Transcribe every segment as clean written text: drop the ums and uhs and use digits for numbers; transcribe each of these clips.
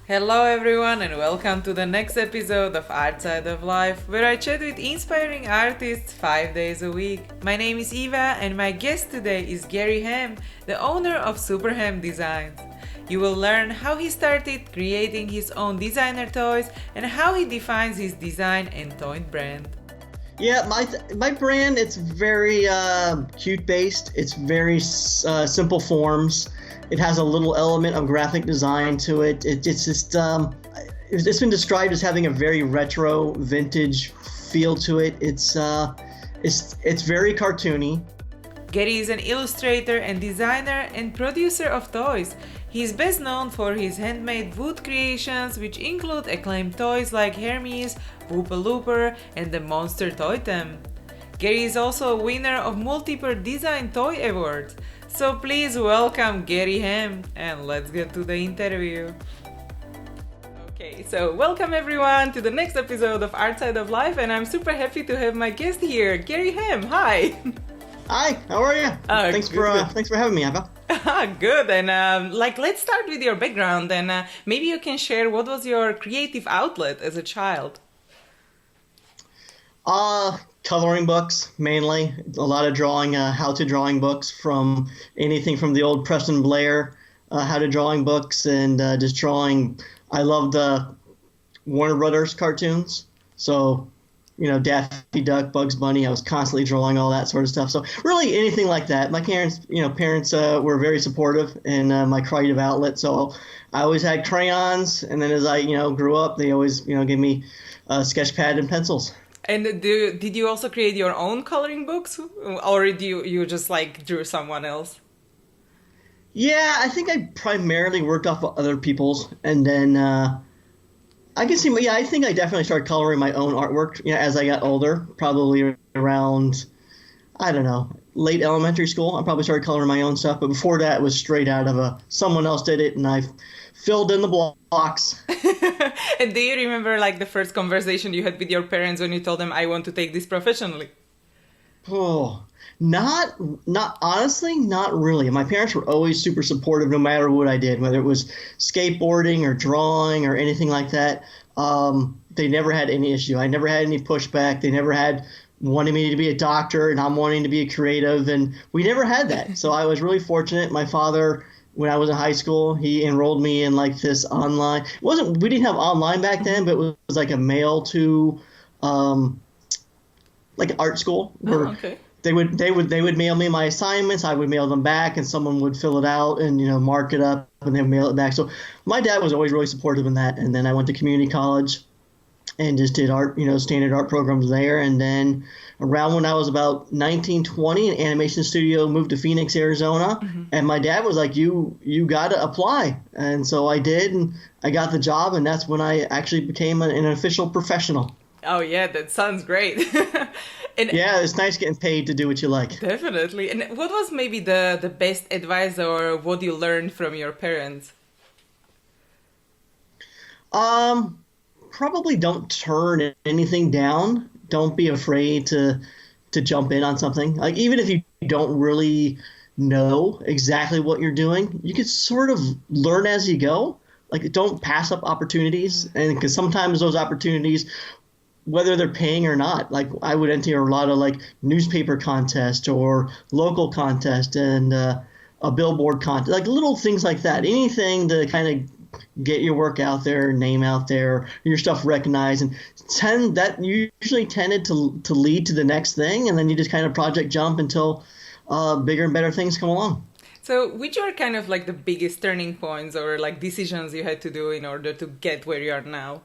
Hello, everyone, and welcome to the next episode of Outside of Life, where I chat with inspiring artists 5 days a week. My name is Eva, and my guest today is Gary Ham, the owner of Superham Designs. You will learn how he started creating his own designer toys and how he defines his design and toy brand. Yeah, my brand, it's very cute based. It's very simple forms. It has a little element of graphic design to it. It's just it's been described as having a very retro, vintage feel to it. It's very cartoony. Gary is an illustrator and designer and producer of toys. He is best known for his handmade wood creations, which include acclaimed toys like Hermes, Whooper Looper, and the Monster Totem. Gary is also a winner of multiple design toy awards. So please welcome Gary Ham, and let's get to the interview. Okay, so welcome everyone to the next episode of Outside of Life, and I'm super happy to have my guest here, Gary Ham. Hi. Hi, how are you? Thanks for having me, Eva. Good. And let's start with your background, and maybe you can share what was your creative outlet as a child. Coloring books mainly. A lot of drawing, how-to drawing books from anything from the old Preston Blair how-to drawing books and just drawing. I love the Warner Brothers cartoons, so Daffy Duck, Bugs Bunny. I was constantly drawing all that sort of stuff. So really anything like that. My parents were very supportive in my creative outlet. So I always had crayons, and then as I grew up, they always gave me sketch pad and pencils. And did you also create your own coloring books, or did you just drew someone else? Yeah, I think I primarily worked off of other people's, and then I can see. Yeah, I think I definitely started coloring my own artwork. As I got older, probably around, I don't know, late elementary school. I probably started coloring my own stuff, but before that, it was straight out of someone else did it, and I filled in the blocks. And do you remember the first conversation you had with your parents when you told them, I want to take this professionally? Oh, not honestly, not really. My parents were always super supportive no matter what I did, whether it was skateboarding or drawing or anything like that. They never had any issue. I never had any pushback. They never had wanting me to be a doctor and I'm wanting to be a creative, and we never had that. So I was really fortunate. My father, when I was in high school, he enrolled me in this online. We didn't have online back then, but it was like a mail to art school where okay. they would mail me my assignments. I would mail them back, and someone would fill it out and mark it up and then mail it back. So my dad was always really supportive in that. And then I went to community college and just did art, standard art programs there. And then around when I was about 19, 20, an animation studio moved to Phoenix, Arizona. Mm-hmm. And my dad was like, you got to apply. And so I did, and I got the job, and that's when I actually became an official professional. Oh, yeah, that sounds great. Yeah, it's nice getting paid to do what you like. Definitely. And what was maybe the best advice or what you learned from your parents? Probably don't turn anything down. Don't be afraid to jump in on something. Even if you don't really know exactly what you're doing, you can sort of learn as you go. Don't pass up opportunities, and because sometimes those opportunities, whether they're paying or not, I would enter a lot of newspaper contest or local contest and a billboard contest, little things like that. Anything to kind of get your work out there, name out there, your stuff recognized, and that usually tended to lead to the next thing, and then you just kind of project jump until bigger and better things come along. So which are kind of the biggest turning points or decisions you had to do in order to get where you are now?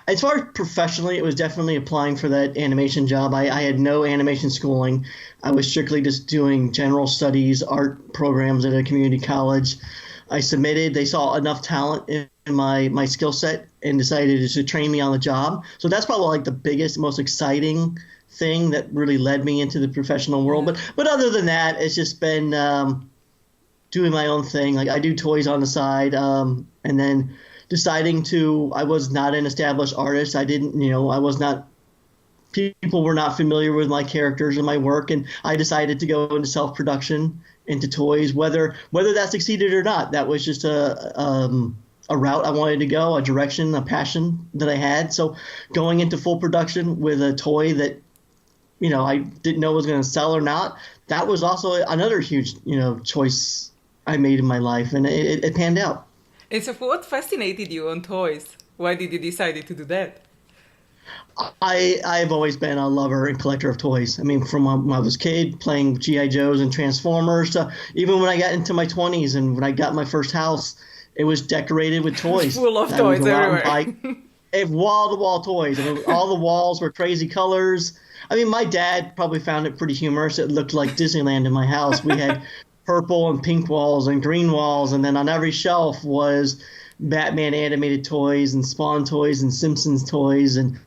As far as professionally, it was definitely applying for that animation job. I had no animation schooling. I was strictly just doing general studies, art programs at a community college. I submitted. They saw enough talent in my skill set and decided to train me on the job. So that's probably the biggest, most exciting thing that really led me into the professional world. But other than that, it's just been doing my own thing. I do toys on the side, and then deciding I was not an established artist. I didn't, I was not people were not familiar with my characters and my work, and I decided to go into self-production, into toys. Whether that succeeded or not, that was just a route I wanted to go, a direction, a passion that I had. So going into full production with a toy that I didn't know was going to sell or not, that was also another huge choice I made in my life, and it panned out. And so what fascinated you on toys? Why did you decide to do that? I've always been a lover and collector of toys. I mean, from when I was a kid, playing G.I. Joes and Transformers, to even when I got into my 20s and when I got my first house, it was decorated with toys. Full of toys everywhere. Wall-to-wall toys. I mean, all the walls were crazy colors. I mean, my dad probably found it pretty humorous. It looked like Disneyland in my house. We had purple and pink walls and green walls, and then on every shelf was Batman animated toys and Spawn toys and Simpsons toys, and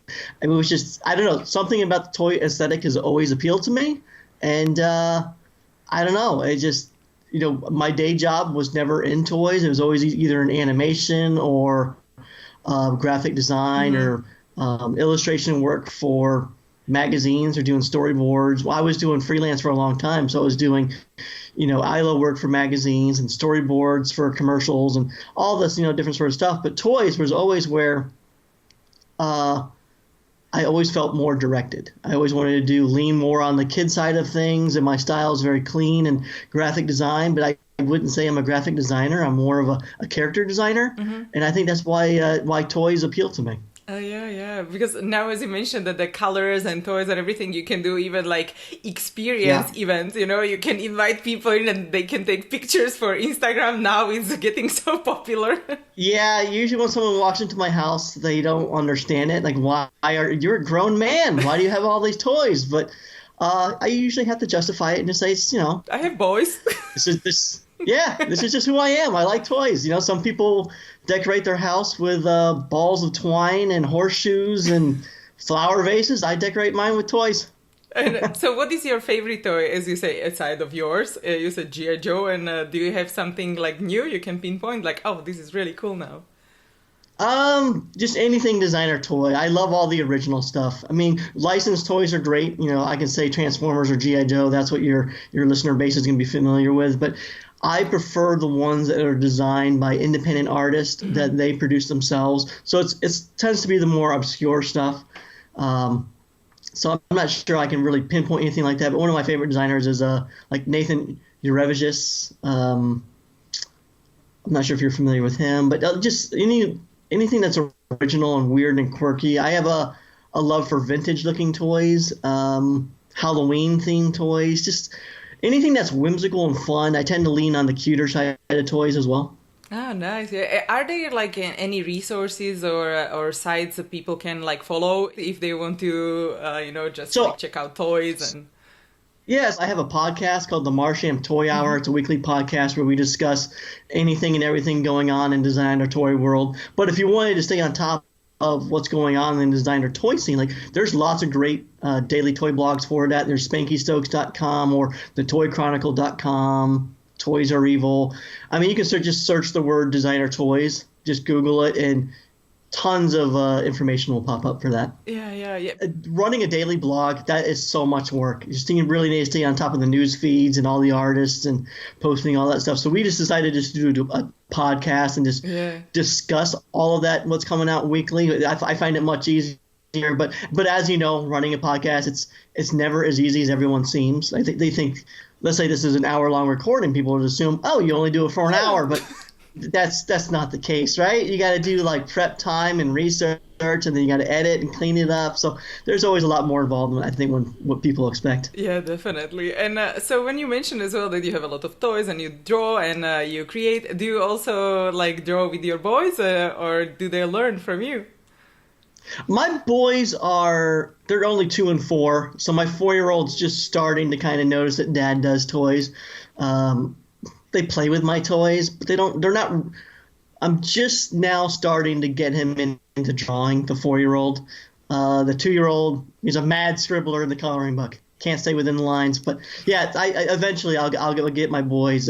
it was just, I don't know, something about the toy aesthetic has always appealed to me, and I don't know, it just, my day job was never in toys. It was always either in animation or graphic design or illustration work for magazines or doing storyboards. Well, I was doing freelance for a long time, so I was doing ILO work for magazines and storyboards for commercials and all this, different sort of stuff. But toys was always where I always felt more directed. I always wanted to lean more on the kid side of things, and my style is very clean and graphic design, but I wouldn't say I'm a graphic designer. I'm more of a character designer, and I think that's why toys appeal to me. Yeah. Because now, as you mentioned, that the colors and toys and everything, you can do even like experience events. You can invite people in and they can take pictures for Instagram. Now it's getting so popular. Yeah, usually when someone walks into my house, they don't understand it. Like, you're a grown man? Why do you have all these toys? But I usually have to justify it and just say, I have boys. This is just who I am. I like toys. Some people decorate their house with balls of twine and horseshoes and flower vases. I decorate mine with toys. And so what is your favorite toy, as you say, aside of yours? You said G.I. Joe, and do you have something like new you can pinpoint? Like, oh, this is really cool now. Just anything designer toy. I love all the original stuff. I mean, licensed toys are great. I can say Transformers or G.I. Joe. That's what your listener base is going to be familiar with. But I prefer the ones that are designed by independent artists that they produce themselves. So it tends to be the more obscure stuff. So I'm not sure I can really pinpoint anything like that. But one of my favorite designers is like Nathan Urevicius. I'm not sure if you're familiar with him, but just anything that's original and weird and quirky. I have a love for vintage looking toys, Halloween themed toys, just anything that's whimsical and fun. I tend to lean on the cuter side of toys as well. Oh, nice. Are there like any resources or sites that people can like follow if they want to, check out toys and... Yes, I have a podcast called the Marsham Toy Hour. It's a weekly podcast where we discuss anything and everything going on in design or toy world. But if you wanted to stay on top of what's going on in the design or toy scene, like there's lots of great daily toy blogs for that. There's SpankyStokes.com or thetoychronicle.com. Toys Are Evil. I mean, you can just search the word designer toys, just Google it, and tons of information will pop up for that. Yeah. Running a daily blog, that is so much work. You really need to stay on top of the news feeds and all the artists and posting all that stuff. So we just decided just to do a podcast and just discuss all of that, what's coming out weekly. I find it much easier. But as you know, running a podcast, it's never as easy as everyone seems. I think they think, let's say this is an hour-long recording, people would assume, oh, you only do it for an hour, but that's not the case, right? You got to do like prep time and research, and then you got to edit and clean it up. So there's always a lot more involved than I think what people expect. Yeah, definitely. And so when you mentioned as well that you have a lot of toys and you draw and you create, do you also like draw with your boys or do they learn from you? My boys they're only 2 and 4, so my 4-year-old's just starting to kind of notice that Dad does toys. They play with my toys, but they're not. I'm just now starting to get him into drawing, the 4-year-old. The 2-year-old, he's a mad scribbler in the coloring book. Can't stay within the lines, but yeah, eventually I'll get my boys,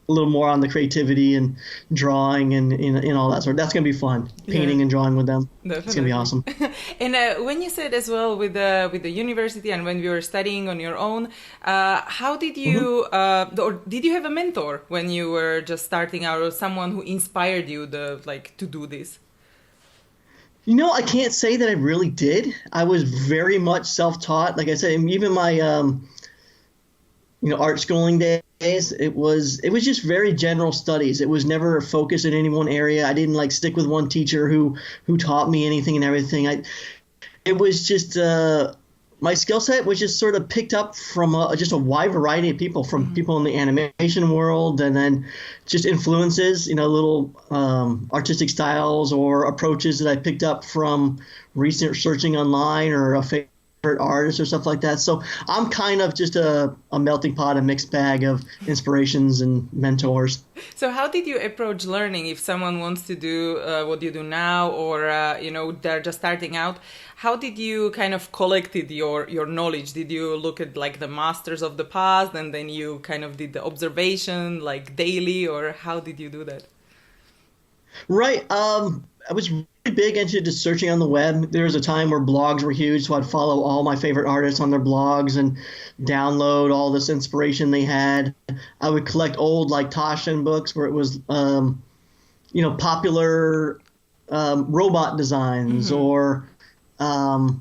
a little more on the creativity and drawing and all that sort. That's gonna be fun. Painting and drawing with them. Definitely. It's gonna be awesome. And when you said as well with the university and when you were studying on your own, how did you or did you have a mentor when you were just starting out, or someone who inspired you to do this? I can't say that I really did. I was very much self-taught. Like I said, even my art schooling days, it was just very general studies. It was never focused in any one area. I didn't stick with one teacher who taught me anything and everything. It was just my skill set was just sort of picked up from just a wide variety of people, from people in the animation world, and then just influences, little artistic styles or approaches that I picked up from researching online or a favorite artist or stuff like that. So I'm kind of just a melting pot, a mixed bag of inspirations and mentors. So how did you approach learning? If someone wants to do what you do now, or they're just starting out, how did you kind of collected your knowledge? Did you look at the masters of the past, and then you kind of did the observation daily, or how did you do that? Right. I was really big into just searching on the web. There was a time where blogs were huge, so I'd follow all my favorite artists on their blogs and download all this inspiration they had. I would collect old Taschen books where it was, popular robot designs or old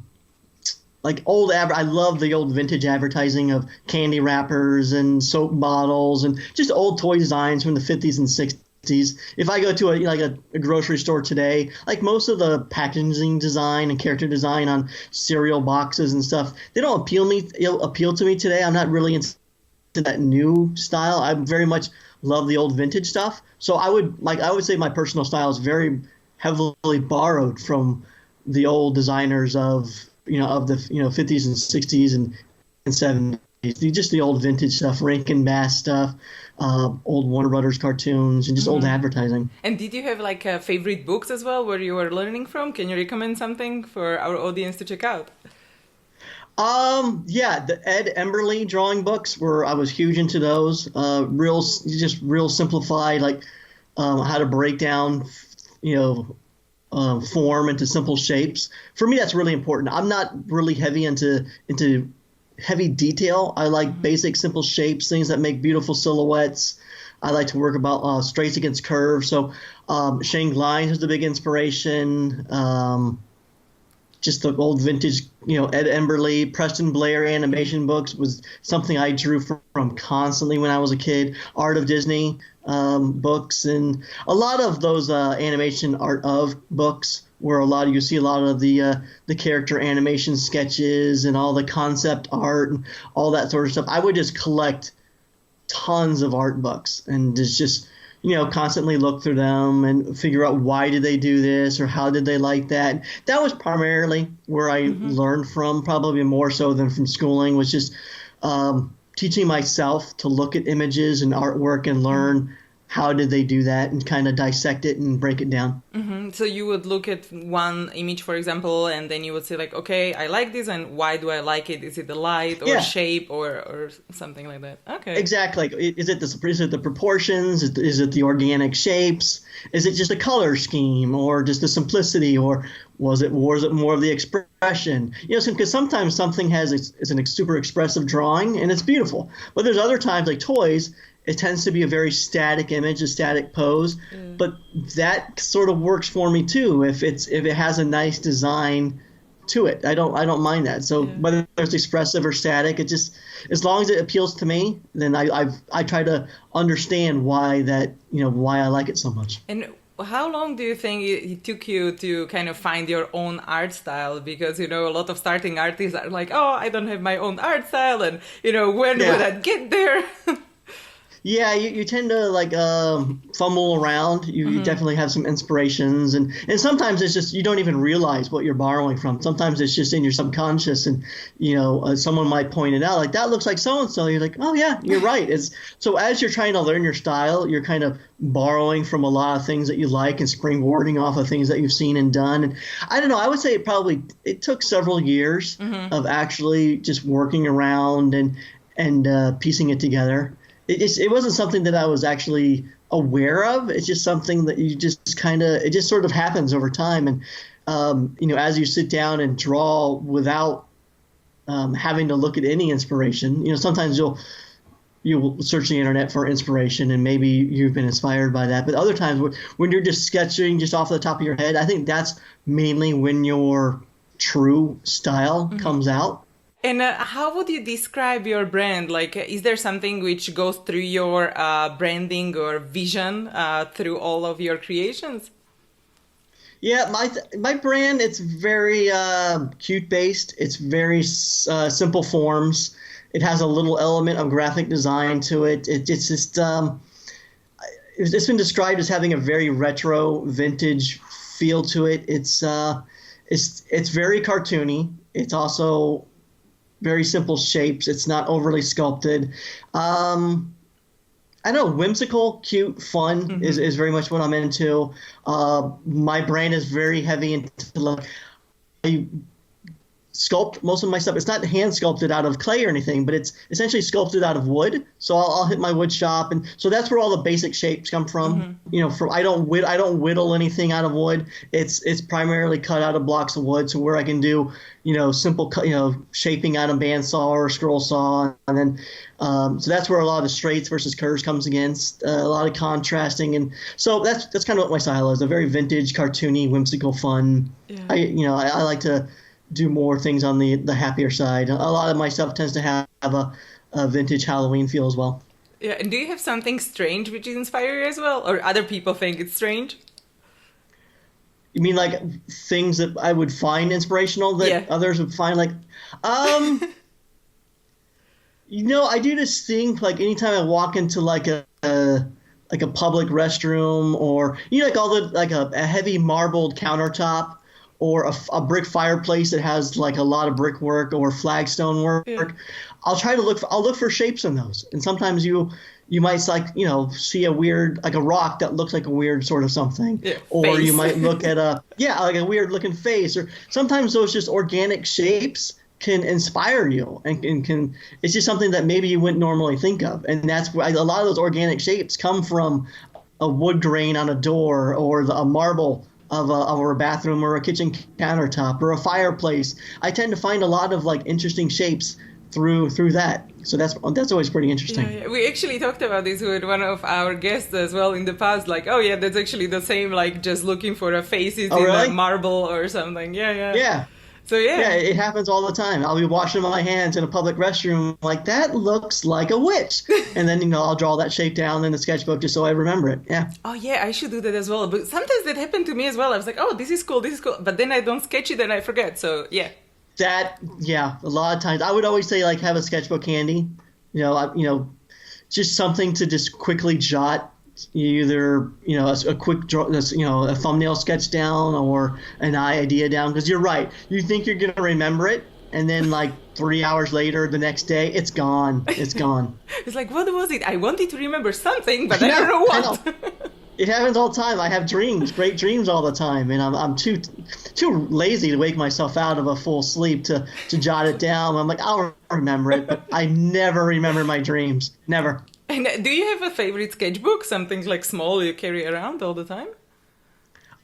I love the old vintage advertising of candy wrappers and soap bottles and just old toy designs from the 50s and 60s. If I go to a grocery store today, most of the packaging design and character design on cereal boxes and stuff, they don't appeal to me today. I'm not really into that new style. I very much love the old vintage stuff. So I would say my personal style is very heavily borrowed from the old designers of the 50s and 60s and 70s. Just the old vintage stuff, Rankin Bass stuff, old Warner Brothers cartoons, and just old advertising. And did you have favorite books as well where you were learning from? Can you recommend something for our audience to check out? Yeah, the Ed Emberley drawing books I was huge into those. Real simplified, how to break down, form into simple shapes. For me, that's really important. I'm not really heavy into heavy detail. I like basic, simple shapes, things that make beautiful silhouettes. I like to work about straights against curves. So Shane Glines is the big inspiration. Just the old vintage, Ed Emberley, Preston Blair animation books was something I drew from constantly when I was a kid. Art of Disney books, and a lot of those animation art of books where you see a lot of the character animation sketches and all the concept art and all that sort of stuff. I would just collect tons of art books and just constantly look through them and figure out why did they do this or how did they like that. That was primarily where I learned from, probably more so than from schooling, was just teaching myself to look at images and artwork and learn how did they do that and kind of dissect it and break it down. So you would look at one image, for example, and then you would say okay, I like this, and why do I like it? Is it the light or shape or something like that? Okay. Exactly. Is it the proportions? Is it the organic shapes? Is it just a color scheme or just the simplicity, or was it more of the expression? Because sometimes something is a super expressive drawing and it's beautiful, but there's other times like toys. It tends to be a very static image, a static pose, but that sort of works for me too. If it has a nice design to it, I don't mind that. So whether it's expressive or static, it just, as long as it appeals to me, then I try to understand why I like it so much. And how long do you think it took you to kind of find your own art style? Because, a lot of starting artists are like, oh, I don't have my own art style, and when will I get there? Yeah, you tend to fumble around. You definitely have some inspirations, and sometimes it's just you don't even realize what you're borrowing from. Sometimes it's just in your subconscious, and someone might point it out, that looks like so and so. You're like, oh yeah, you're right. So as you're trying to learn your style, you're kind of borrowing from a lot of things that you like and springboarding off of things that you've seen and done. And I don't know. I would say it took several years of actually just working around and piecing it together. it wasn't something that I was actually aware of. It's just something that you just kind of it just sort of happens over time. And as you sit down and draw without having to look at any inspiration, sometimes you'll search the internet for inspiration and maybe you've been inspired by that. But other times when you're just sketching just off the top of your head, I think that's mainly when your true style comes out. And how would you describe your brand? Like, is there something which goes through your branding or vision through all of your creations? Yeah, my brand, it's very cute based. It's very simple forms. It has a little element of graphic design to it. It's just it's been described as having a very retro, vintage feel to it. It's very cartoony. It's also very simple shapes. It's not overly sculpted. I know, whimsical, cute, fun is very much what I'm into. My brand is very heavy into like I sculpt most of my stuff. It's not hand sculpted out of clay or anything, but it's essentially sculpted out of wood. So I'll hit my wood shop, and so that's where all the basic shapes come from. I don't whittle anything out of wood. It's primarily cut out of blocks of wood. So where I can do simple shaping out of bandsaw or scroll saw, and then so that's where a lot of the straights versus curves comes against a lot of contrasting, and so that's kind of what my style is. A very vintage, cartoony, whimsical, fun. Yeah. I like to do more things on the happier side. A lot of my stuff tends to have a vintage Halloween feel as well. Yeah, and do you have something strange which inspires you as well, or other people think it's strange? You mean like things that I would find inspirational that others would find like, I do this thing like anytime I walk into like a public restroom, or like all the like a heavy marbled countertop, or a brick fireplace that has like a lot of brickwork or flagstone work. Yeah. I'll look for shapes in those. And sometimes you might see a weird, like a rock that looks like a weird sort of something. Yeah, or face. You might look at like a weird looking face, or sometimes those just organic shapes can inspire you and it's just something that maybe you wouldn't normally think of. And that's why a lot of those organic shapes come from a wood grain on a door, or a marble of a bathroom, or a kitchen countertop, or a fireplace. I tend to find a lot of like interesting shapes through that. So that's always pretty interesting. Yeah. We actually talked about this with one of our guests as well in the past. Like, oh yeah, that's actually the same. Like just looking for a faces in a marble or something. Yeah. So yeah, it happens all the time. I'll be washing my hands in a public restroom, like that looks like a witch, and then I'll draw that shape down in the sketchbook just so I remember it. Yeah. Oh yeah, I should do that as well. But sometimes that happened to me as well. I was like, oh, this is cool, but then I don't sketch it and I forget. So yeah. A lot of times I would always say like have a sketchbook handy. Just something to just quickly jot. Either a quick draw, a thumbnail sketch down, or an idea down, because you're right, you think you're gonna remember it, and then like 3 hours later, the next day, it's gone. It's like, what was it? I wanted to remember something, but I don't know what. It happens all the time. I have great dreams all the time, and I'm too lazy to wake myself out of a full sleep to jot it down. I'm like, I'll remember it, but I never remember my dreams. Never. And do you have a favorite sketchbook? Something like small you carry around all the time?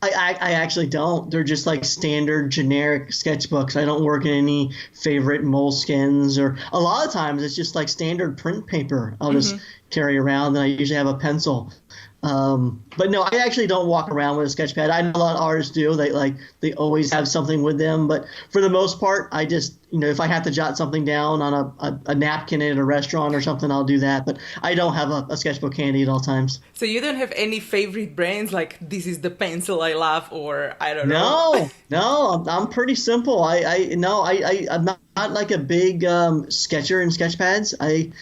I actually don't. They're just like standard generic sketchbooks. I don't work in any favorite moleskins, or a lot of times it's just like standard print paper I'll just carry around, and I usually have a pencil. But no, I actually don't walk around with a sketch pad. I know a lot of artists do. They always have something with them. But for the most part, I just, if I have to jot something down on a napkin at a restaurant or something, I'll do that. But I don't have a sketchbook handy at all times. So you don't have any favorite brands, like this is the pencil I love, or I don't know? No, I'm pretty simple. I'm not like a big sketcher in sketch pads. I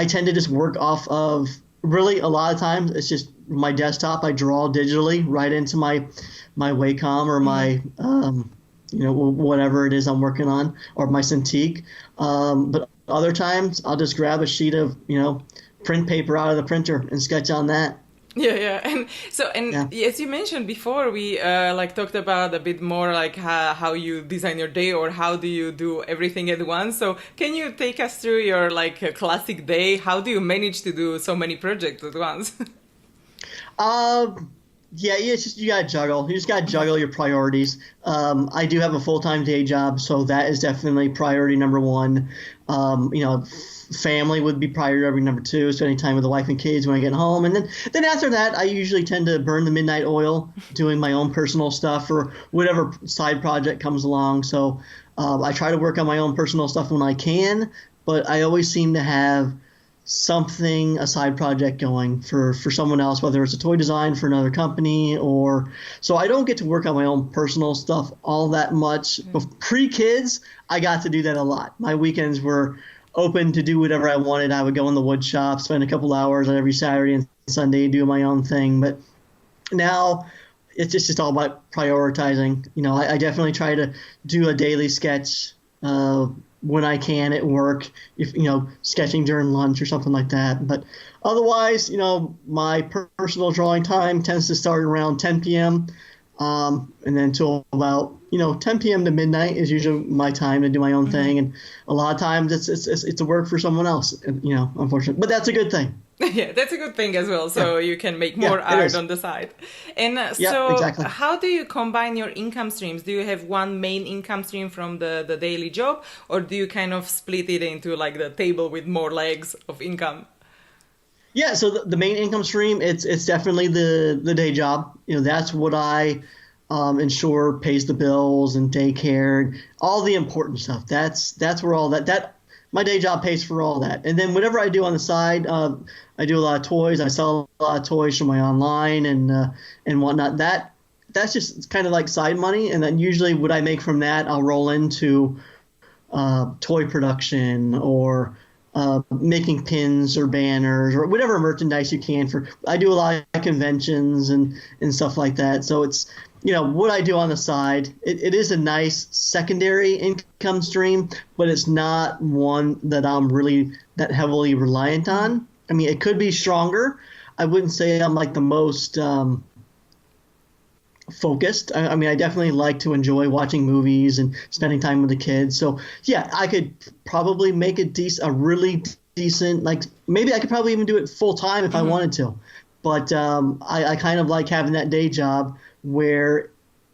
tend to just work off of, really a lot of times it's just my desktop. I draw digitally right into my Wacom or my whatever it is I'm working on, or my Cintiq. But other times I'll just grab a sheet of print paper out of the printer and sketch on that. Yeah, yeah, and so Yeah. as you mentioned before, we like talked about a bit more like how you design your day or how do you do everything at once. So can you take us through your like classic day? How do you manage to do so many projects at once? Um, yeah, it's just you gotta juggle. You just gotta juggle your priorities. I do have a full-time day job, so that is definitely priority number one. Family would be priority number two, spending time with the wife and kids when I get home, and then after that, I usually tend to burn the midnight oil, doing my own personal stuff or whatever side project comes along. So I try to work on my own personal stuff when I can, but I always seem to have something, a side project going for someone else, whether it's a toy design for another company or so I don't get to work on my own personal stuff all that much. Pre-kids, I got to do that a lot. My weekends were open to do whatever I wanted. I would go in the wood shop, spend a couple hours on every Saturday and Sunday doing my own thing. But now it's just all about prioritizing. I definitely try to do a daily sketch when I can at work, if sketching during lunch or something like that. But otherwise, my personal drawing time tends to start around 10 p.m. And then till about 10 p.m. to midnight is usually my time to do my own thing. And a lot of times it's a work for someone else, unfortunately. But that's a good thing. Yeah, that's a good thing as well. So you can make more it art is. on the side. And Yeah, exactly. how do you combine your income streams? Do you have one main income stream from the daily job, or do you kind of split it into like the table with more legs of income? Yeah, so the main income stream, it's definitely the day job. That's what I ensure pays the bills and daycare, all the important stuff. That's where all that my day job pays for all that. And then whatever I do on the side, I do a lot of toys. I sell a lot of toys from my online and whatnot. That's just kind of like side money. And then usually what I make from that, I'll roll into toy production or making pins or banners or whatever merchandise you can for. I do a lot of conventions and stuff like that. So it's what I do on the side. It is a nice secondary income stream, but it's not one that I'm really that heavily reliant on. I mean, it could be stronger. I wouldn't say I'm like the most focused. I mean, I definitely like to enjoy watching movies and spending time with the kids. So yeah, I could probably make a really decent, like maybe I could probably even do it full time if I wanted to. But I kind of like having that day job where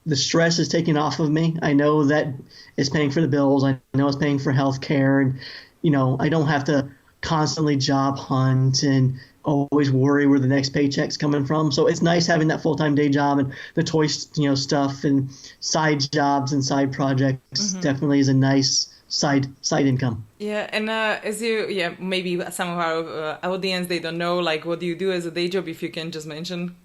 the stress is taken off of me. I know that it's paying for the bills. I know it's paying for health care. And, I don't have to constantly job hunt and always worry where the next paycheck's coming from. So it's nice having that full-time day job and the toy, stuff and side jobs and side projects definitely is a nice side income. Yeah, and maybe some of our audience, they don't know, like, what do you do as a day job, if you can just mention?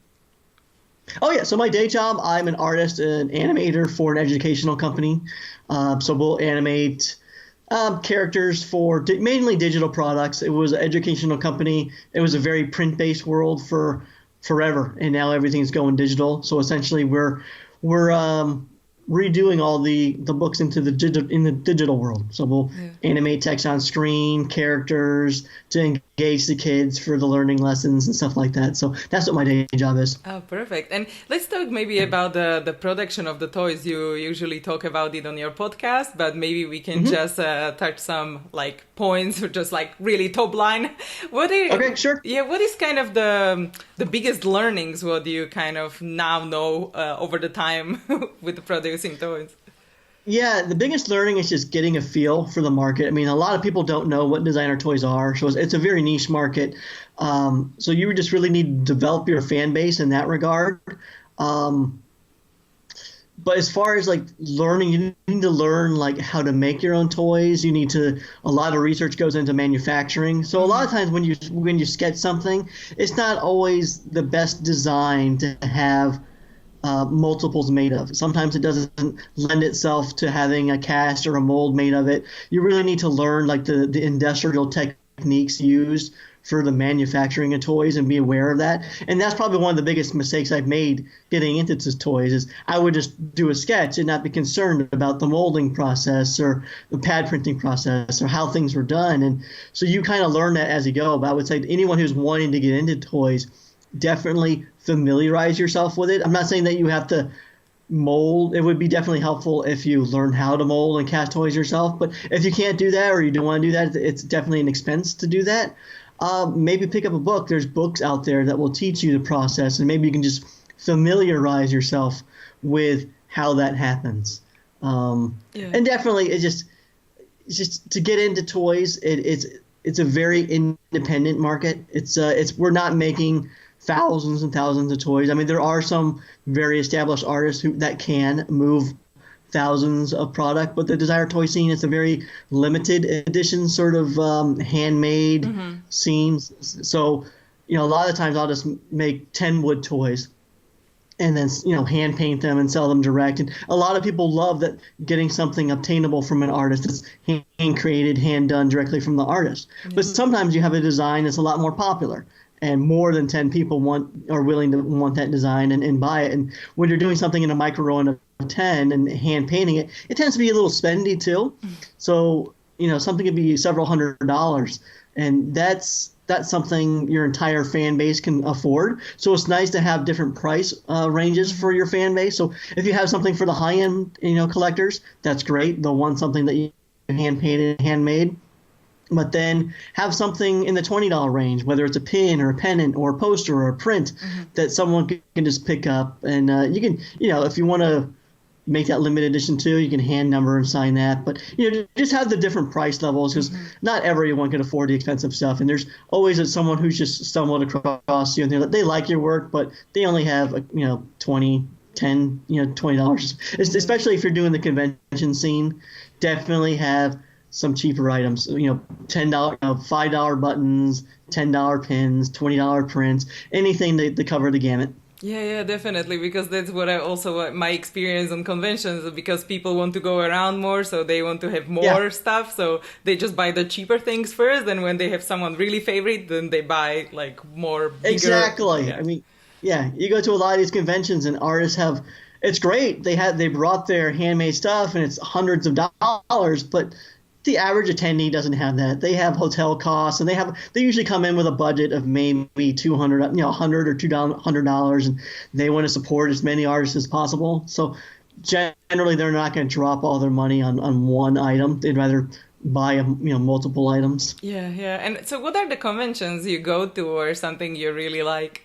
Oh, yeah. So my day job, I'm an artist and animator for an educational company. So we'll animate characters for mainly digital products. It was an educational company. It was a very print-based world for forever, and now everything's going digital. So essentially, we're redoing all the books into the digital world. So we'll animate text on screen, characters to engage the kids for the learning lessons and stuff like that. So that's what my day job is. Oh, perfect. And let's talk maybe about the production of the toys. You usually talk about it on your podcast, but maybe we can just touch some like points or just like really top line. Okay, sure. Yeah, what is kind of the biggest learnings? What do you kind of now know over the time with producing toys? Yeah, the biggest learning is just getting a feel for the market. I mean, a lot of people don't know what designer toys are, so it's a very niche market. So you would just really need to develop your fan base in that regard. But as far as like learning, you need to learn like how to make your own toys. A lot of research goes into manufacturing. So a lot of times when you sketch something, it's not always the best design to have multiples made of. Sometimes it doesn't lend itself to having a cast or a mold made of it. You really need to learn like the industrial techniques used for the manufacturing of toys and be aware of that. And that's probably one of the biggest mistakes I've made getting into toys is I would just do a sketch and not be concerned about the molding process or the pad printing process or how things were done. And so you kind of learn that as you go. But I would say to anyone who's wanting to get into toys, definitely familiarize yourself with it. I'm not saying that you have to mold. It would be definitely helpful if you learn how to mold and cast toys yourself. But if you can't do that or you don't want to do that, it's definitely an expense to do that. Maybe pick up a book. There's books out there that will teach you the process, and maybe you can just familiarize yourself with how that happens. And definitely, it's just to get into toys. It's a very independent market. It's we're not making thousands and thousands of toys. I mean, there are some very established artists that can move thousands of product, but the designer toy scene is a very limited edition sort of handmade scenes. So, a lot of times I'll just make 10 wood toys and then, hand paint them and sell them direct. And a lot of people love that, getting something obtainable from an artist that's hand created, hand done directly from the artist. But sometimes you have a design that's a lot more popular, and more than 10 people are willing to want that design and buy it. And when you're doing something in a micro run of 10 and hand painting it, it tends to be a little spendy too. So, something could be several $100s, and that's something your entire fan base can afford. So it's nice to have different price ranges for your fan base. So if you have something for the high-end, collectors, that's great. They'll want something that you hand painted, handmade. But then have something in the $20 range, whether it's a pin or a pennant or a poster or a print that someone can just pick up. And you can, if you want to make that limited edition too, you can hand number and sign that. But, just have the different price levels, because not everyone can afford the expensive stuff. And there's always someone who's just stumbled across you and they like your work, but they only have, $20, especially if you're doing the convention scene. Definitely have some cheaper items, $10, $5 buttons, $10 pins, $20 prints, anything to cover the gamut. Yeah, definitely, because that's what my experience on conventions, because people want to go around more, so they want to have more stuff, so they just buy the cheaper things first, and when they have someone really favorite, then they buy like more bigger. Exactly. Yeah. I mean, you go to a lot of these conventions and artists it's great. They brought their handmade stuff and it's hundreds of dollars, but the average attendee doesn't have that. They have hotel costs, and they usually come in with a budget of maybe $200, $100 or $200, and they want to support as many artists as possible. So generally, they're not going to drop all their money on one item. They'd rather buy multiple items. Yeah. And so, what are the conventions you go to, or something you really like?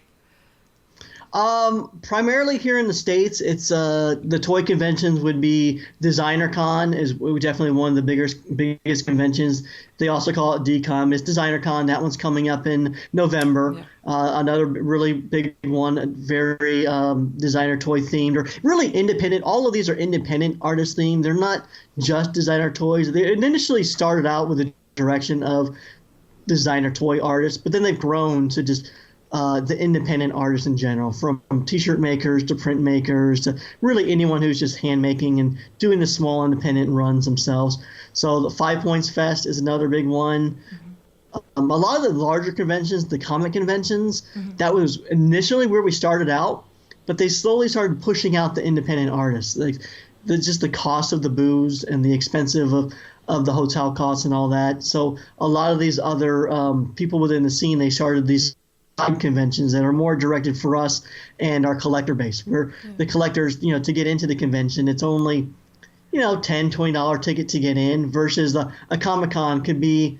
Primarily here in the States, it's the toy conventions would be Designer Con is definitely one of the biggest conventions. They also call it DCOM. It's Designer Con. That one's coming up in November. Yeah. Another really big one, very designer toy themed, or really independent. All of these are independent artist themed. They're not just designer toys. They initially started out with the direction of designer toy artists, but then they've grown to just the independent artists in general, from t-shirt makers to print makers to really anyone who's just hand making and doing the small independent runs themselves. So the 5 Points Fest is another big one. A lot of the larger conventions, the comic conventions, that was initially where we started out, but they slowly started pushing out the independent artists. Like just the cost of the booze and the expensive of the hotel costs and all that. So a lot of these other people within the scene, they started these conventions that are more directed for us and our collector base, where the collectors, to get into the convention, it's only, $10, $20 ticket to get in, versus a Comic-Con could be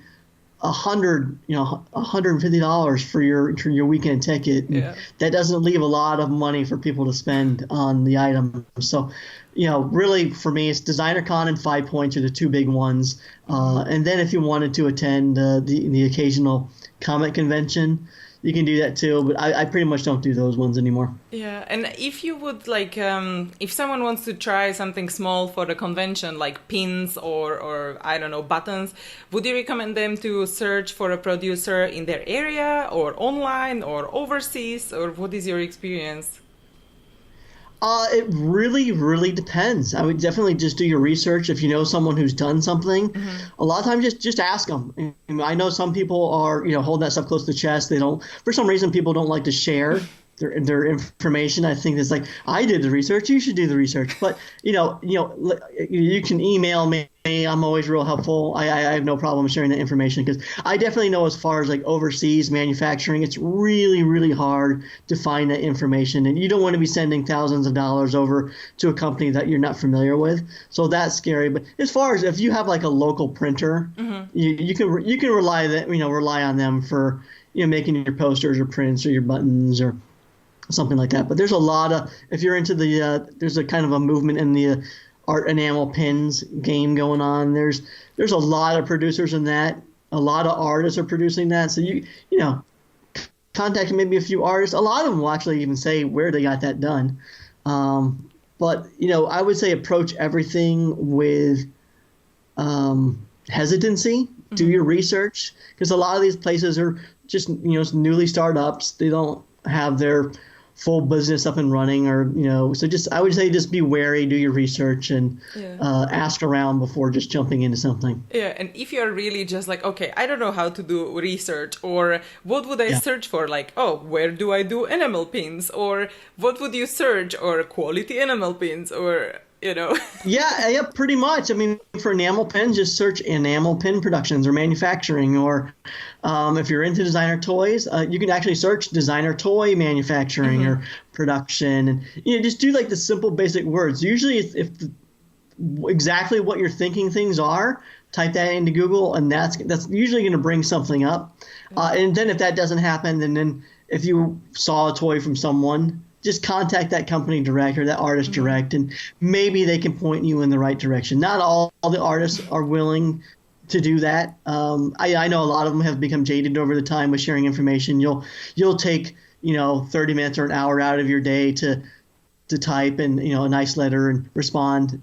$150 for your weekend ticket. Yeah. That doesn't leave a lot of money for people to spend on the item. So, really for me, it's Designer Con and 5 Points are the two big ones. And then if you wanted to attend the occasional comic convention, you can do that too, but I pretty much don't do those ones anymore. Yeah, and if you would if someone wants to try something small for the convention, like pins or I don't know, buttons, would you recommend them to search for a producer in their area or online or overseas, or what is your experience? It really, really depends. I would definitely just do your research. If you know someone who's done something, a lot of times just ask them. I know some people are, hold that stuff close to the chest. They don't, for some reason, people don't like to share their information. I think it's like, I did the research, you should do the research. But, you can email me I'm always real helpful. I have no problem sharing that information because I definitely know as far as like overseas manufacturing, it's really, really hard to find that information. And you don't want to be sending thousands of dollars over to a company that you're not familiar with. So that's scary. But as far as if you have like a local printer, you can rely on them for making your posters or prints or your buttons or something like that. But there's a lot of, if you're into there's a kind of a movement in the art enamel pins game going on. There's a lot of producers in that. A lot of artists are producing that. So you contact maybe a few artists. A lot of them will actually even say where they got that done. But I would say approach everything with hesitancy. Do your research, because a lot of these places are just newly startups. They don't have their full business up and running, or so I would say just be wary, do your research, and ask around before just jumping into something. Yeah, and if you're really just like, okay, I don't know how to do research, or what would I search for, like, oh, where do I do enamel pins, or what would you search, or quality enamel pins, or Yeah, pretty much. I mean, for enamel pins, just search enamel pin productions or manufacturing, or if you're into designer toys, you can actually search designer toy manufacturing or production, and just do like the simple basic words. Usually, if exactly what you're thinking things are, type that into Google, and that's usually going to bring something up. And then if that doesn't happen, then if you saw a toy from someone, just contact that company direct or that artist direct, and maybe they can point you in the right direction. Not all the artists are willing to do that. I know a lot of them have become jaded over the time with sharing information. You'll take 30 minutes or an hour out of your day to type in a nice letter and respond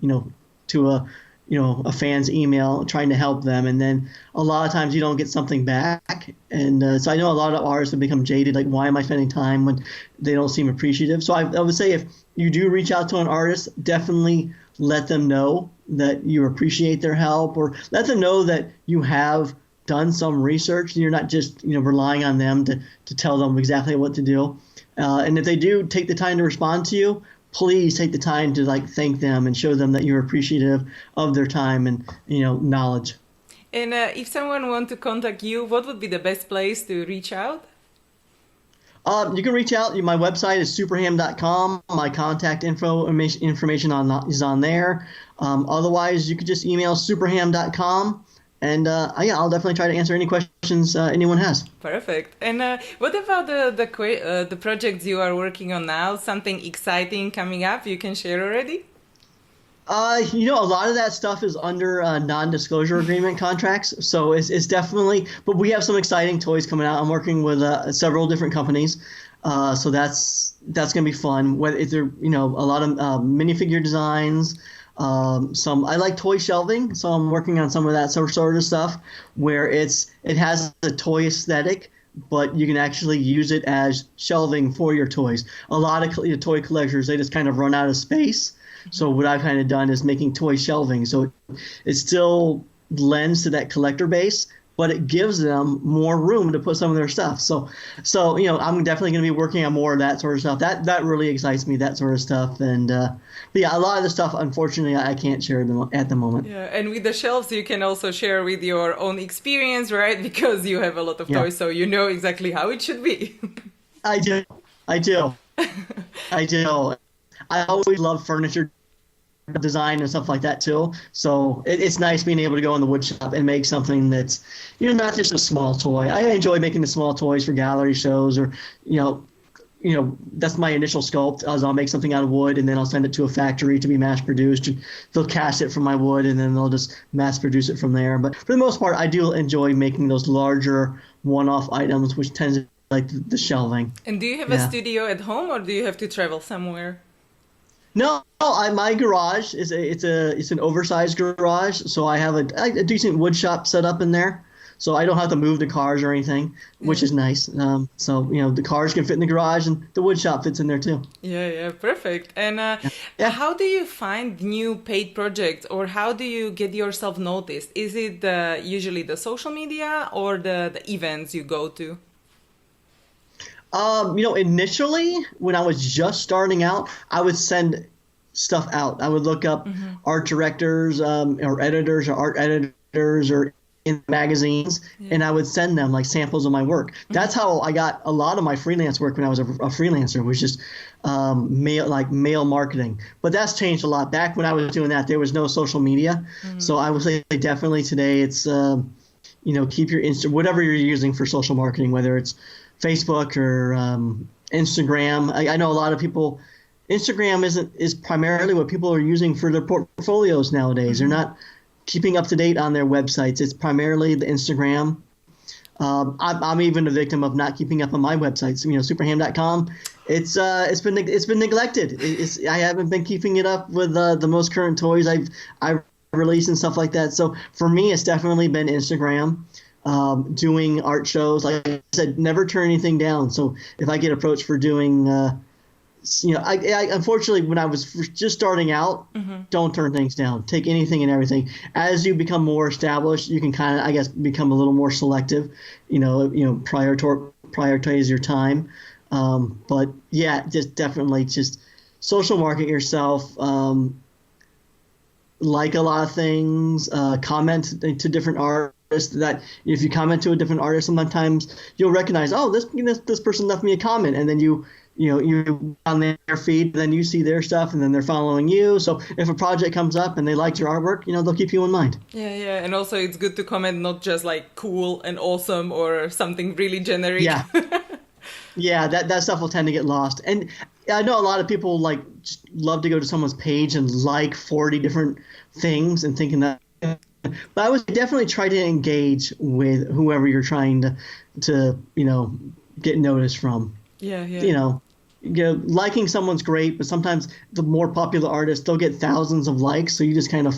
to a fan's email trying to help them, and then a lot of times you don't get something back, and so I know a lot of artists have become jaded, like, why am I spending time when they don't seem appreciative? So I would say if you do reach out to an artist, definitely let them know that you appreciate their help, or let them know that you have done some research and you're not just relying on them to tell them exactly what to do. And if they do take the time to respond to you, please take the time to thank them and show them that you're appreciative of their time and knowledge. And if someone wants to contact you, what would be the best place to reach out? You can reach out. My website is superham.com. My contact information is on there. Otherwise, you could just email superham.com. And I'll definitely try to answer any questions anyone has. Perfect. And what about the projects you are working on now? Something exciting coming up you can share already? A lot of that stuff is under non-disclosure agreement contracts, so it's definitely. But we have some exciting toys coming out. I'm working with several different companies, so that's gonna be fun. Whether they're a lot of minifigure designs. I like toy shelving, so I'm working on some of that sort of stuff where it has a toy aesthetic, but you can actually use it as shelving for your toys. A lot of toy collectors, they just kind of run out of space. So what I've kind of done is making toy shelving. So it still lends to that collector base, but it gives them more room to put some of their stuff. So I'm definitely going to be working on more of that sort of stuff. That really excites me, that sort of stuff. And but yeah, a lot of the stuff, unfortunately, I can't share at the moment. Yeah, and with the shelves, you can also share with your own experience, right? Because you have a lot of toys, so you know exactly how it should be. I do. I always love furniture design and stuff like that too. So it's nice being able to go in the wood shop and make something that's not just a small toy. I enjoy making the small toys for gallery shows, or that's my initial sculpt. I'll make something out of wood and then I'll send it to a factory to be mass produced. They'll cast it from my wood and then they'll just mass produce it from there. But for the most part, I do enjoy making those larger one-off items, which tends to like the shelving. And do you have a studio at home, or do you have to travel somewhere? No, my garage is it's an oversized garage, so I have a decent wood shop set up in there, so I don't have to move the cars or anything, which is nice. So the cars can fit in the garage, and the wood shop fits in there too. Yeah, perfect. And how do you find new paid projects, or how do you get yourself noticed? Is it usually the social media or the events you go to? Initially, when I was just starting out, I would send stuff out. I would look up art directors or editors or art editors or in magazines, and I would send them like samples of my work. That's how I got a lot of my freelance work when I was a freelancer, was just mail marketing. But that's changed a lot. Back when I was doing that, there was no social media. So I would say definitely today it's, keep your whatever you're using for social marketing, whether it's Facebook or Instagram. I know a lot of people, Instagram is primarily what people are using for their portfolios nowadays. They're not keeping up to date on their websites. It's primarily the Instagram. I'm even a victim of not keeping up on my websites. Superham.com. It's been neglected. I haven't been keeping it up with the most current toys I've released and stuff like that. So for me, it's definitely been Instagram. Doing art shows, like I said, never turn anything down. So if I get approached for doing I unfortunately, when I was just starting out, don't turn things down. Take anything and everything. As you become more established, you can kind of, I guess, become a little more selective. Prioritize your time. But yeah, just social market yourself. Like a lot of things, comment to different artists. That if you comment to a different artist, sometimes you'll recognize, oh, this person left me a comment, and then you're on their feed, then you see their stuff, and then they're following you. So if a project comes up and they liked your artwork, they'll keep you in mind. Yeah. And also it's good to comment not just like cool and awesome or something really generic. Yeah. Yeah, that stuff will tend to get lost. And I know a lot of people just love to go to someone's page and like 40 different things and thinking that. But I would definitely try to engage with whoever you're trying to get noticed from. Yeah. Liking someone's great, but sometimes the more popular artists, they'll get thousands of likes. So you just kind of,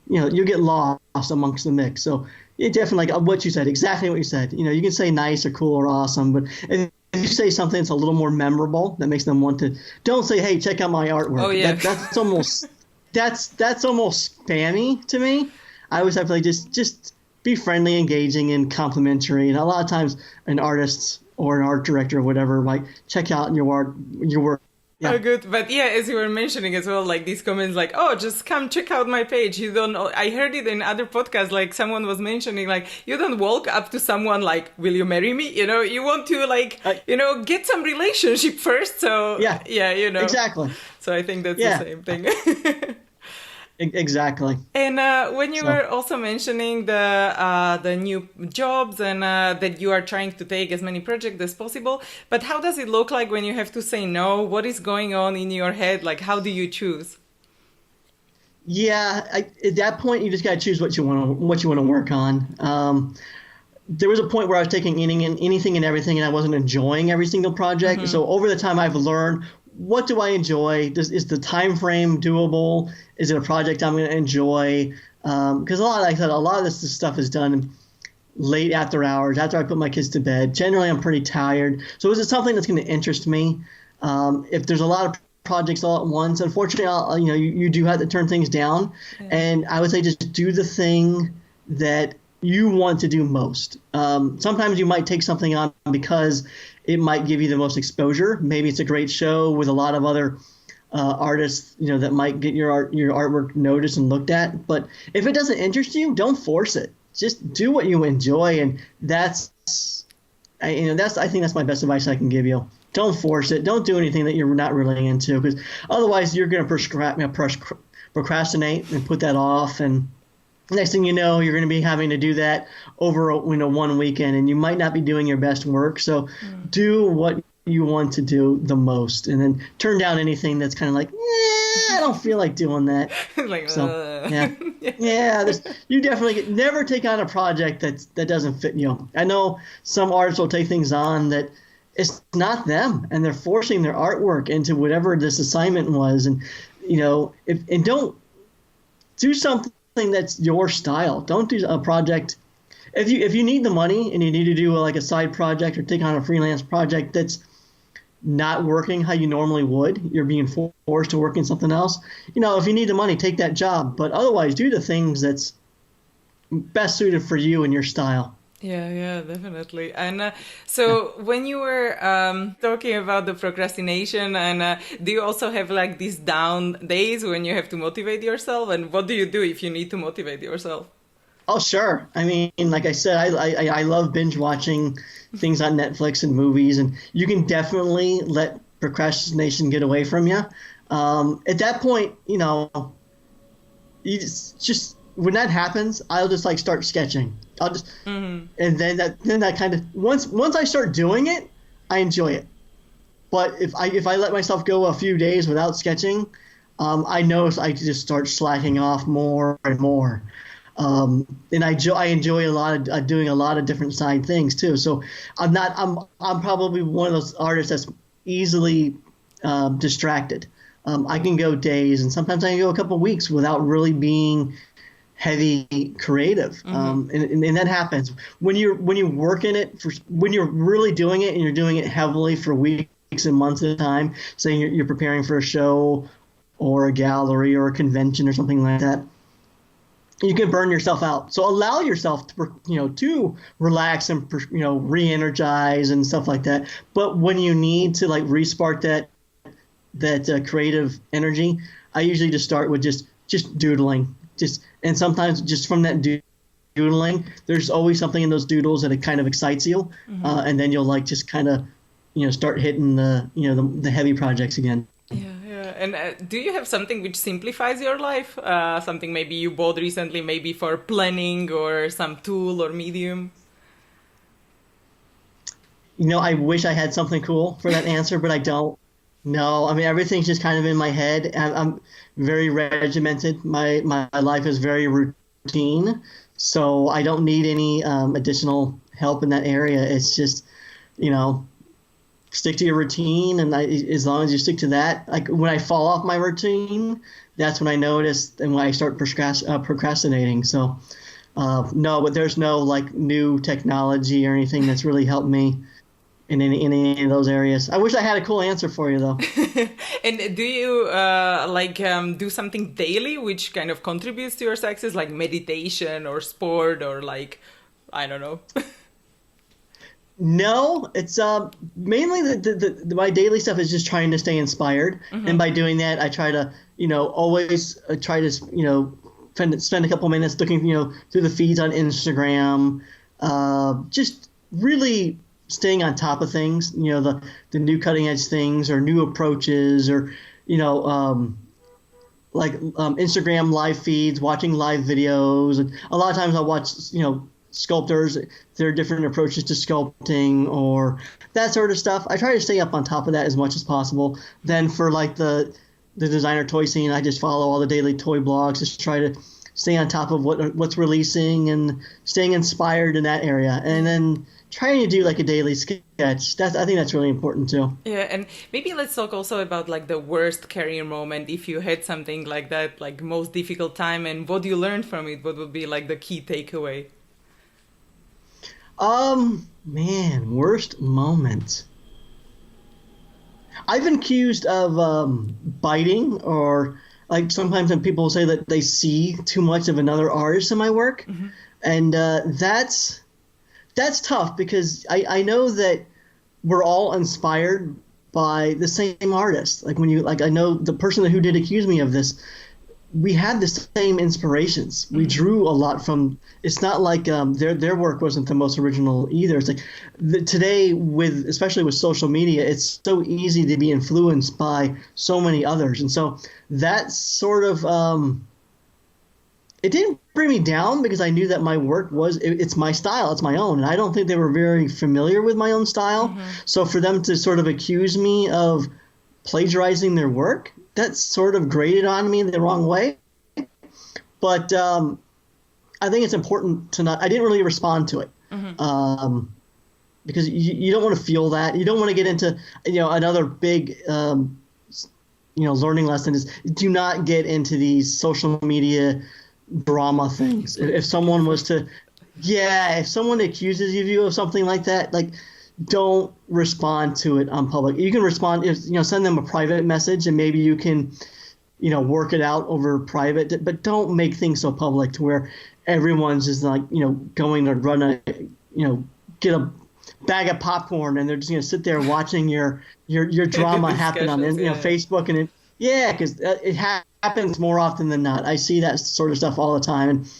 you get lost amongst the mix. So it definitely, like what you said, exactly what you said. You can say nice or cool or awesome, but if you say something that's a little more memorable that makes them want to, don't say, hey, check out my artwork. Oh, yeah. That's almost spammy to me. I always have to just be friendly, engaging, and complimentary. And a lot of times an artist or an art director or whatever might check out your work. Yeah. Oh, good. But yeah, as you were mentioning as well, like these comments like, oh, just come check out my page. You don't know. I heard it in other podcasts, like someone was mentioning, like, you don't walk up to someone like, will you marry me? You want to get some relationship first. So yeah, Exactly. So I think that's the same thing. Exactly. And when you were also mentioning the new jobs and that you are trying to take as many projects as possible, but how does it look like when you have to say no? What is going on in your head? Like, how do you choose? Yeah, at that point, you just got to choose what you want to work on. There was a point where I was taking anything and everything, and I wasn't enjoying every single project. So over the time, I've learned, what do I enjoy? Is the time frame doable? Is it a project I'm going to enjoy? Because a lot of this stuff is done late after hours, after I put my kids to bed. Generally, I'm pretty tired. So is it something that's going to interest me? If there's a lot of projects all at once, unfortunately, you do have to turn things down. Yeah. And I would say just do the thing that you want to do most. Sometimes you might take something on because it might give you the most exposure. Maybe it's a great show with a lot of other artists, that might get your artwork noticed and looked at. But if it doesn't interest you, don't force it. Just do what you enjoy, and I think that's my best advice I can give you. Don't force it. Don't do anything that you're not really into, because otherwise you're going to procrastinate and put that off, and next thing you know, you're going to be having to do that over one weekend, and you might not be doing your best work. So do what you want to do the most, and then turn down anything that's kind of like, I don't feel like doing that. You definitely never take on a project that doesn't fit you. I know some artists will take things on that it's not them, and they're forcing their artwork into whatever this assignment was, and don't do something that's your style. Don't do a project if you need the money and you need to do like a side project or take on a freelance project that's not working how you normally would. You're being forced to work in something else. If you need the money, take that job. But otherwise, do the things that's best suited for you and your style. Yeah, yeah, definitely. And so when you were talking about the procrastination, and do you also have like these down days when you have to motivate yourself? And what do you do if you need to motivate yourself? Oh, sure. I mean, like I said, I love binge watching things on Netflix and movies, and you can definitely let procrastination get away from you. At that point, you just when that happens, I'll just like start sketching. I'll just and then that kind of once I start doing it, I enjoy it. But if I let myself go a few days without sketching, I notice I just start slacking off more and more. And I enjoy a lot of doing a lot of different side things too. So I'm probably one of those artists that's easily distracted. I can go days and sometimes I can go a couple of weeks without really being heavy creative. And that happens when you work in it when you're really doing it and you're doing it heavily for weeks and months at a time. Say you're preparing for a show or a gallery or a convention or something like that. You can burn yourself out. So allow yourself to relax and re-energize and stuff like that. But when you need to like respark that creative energy, I usually just start with just doodling. And sometimes just from that doodling, there's always something in those doodles that it kind of excites you, and then you'll like just kind of start hitting the heavy projects again. Yeah, yeah. And do you have something which simplifies your life? Something maybe you bought recently, maybe for planning or some tool or medium? I wish I had something cool for that answer, but I don't. No, I mean everything's just kind of in my head. I'm very regimented. My life is very routine, so I don't need any additional help in that area. It's just, stick to your routine, and as long as you stick to that, like when I fall off my routine, that's when I notice and when I start procrastinating. So no, but there's no like new technology or anything that's really helped me in any of those areas. I wish I had a cool answer for you though. And do you do something daily which kind of contributes to your success, like meditation or sport or like, I don't know. No, it's mainly my daily stuff is just trying to stay inspired, and by doing that, I try to always try to spend a couple minutes looking through the feeds on Instagram, just really staying on top of things, the new cutting edge things or new approaches or Instagram live feeds, watching live videos, and a lot of times I'll watch sculptors, their different approaches to sculpting or that sort of stuff. I try to stay up on top of that as much as possible. Then for like the designer toy scene, I just follow all the daily toy blogs, just try to stay on top of what's releasing and staying inspired in that area. And then trying to do like a daily sketch. I think that's really important too. Yeah, and maybe let's talk also about like the worst career moment, if you had something like that, like most difficult time, and what you learned from it. What would be like the key takeaway? Man, worst moment. I've been accused of biting, or like sometimes when people say that they see too much of another artist in my work, and that's tough because I know that we're all inspired by the same artist. Like I know the person who did accuse me of this, we had the same inspirations. We drew a lot from. It's not like their work wasn't the most original either. It's like today, especially with social media, it's so easy to be influenced by so many others, and so that sort of it didn't bring me down because I knew that my work it's my style, it's my own, and I don't think they were very familiar with my own style. So for them to sort of accuse me of plagiarizing their work, that sort of grated on me the wrong way. But I think it's important to not. I didn't really respond to it because you don't want to feel that. You don't want to get into another big learning lesson is do not get into these social media drama things. If someone accuses you of something like that, like don't respond to it on public. You can respond, send them a private message and maybe you can, work it out over private, but don't make things so public to where everyone's just like, going to run get a bag of popcorn and they're just going to sit there watching your The drama happen on discussions, yeah. Facebook and because it happens more often than not. I see that sort of stuff all the time, and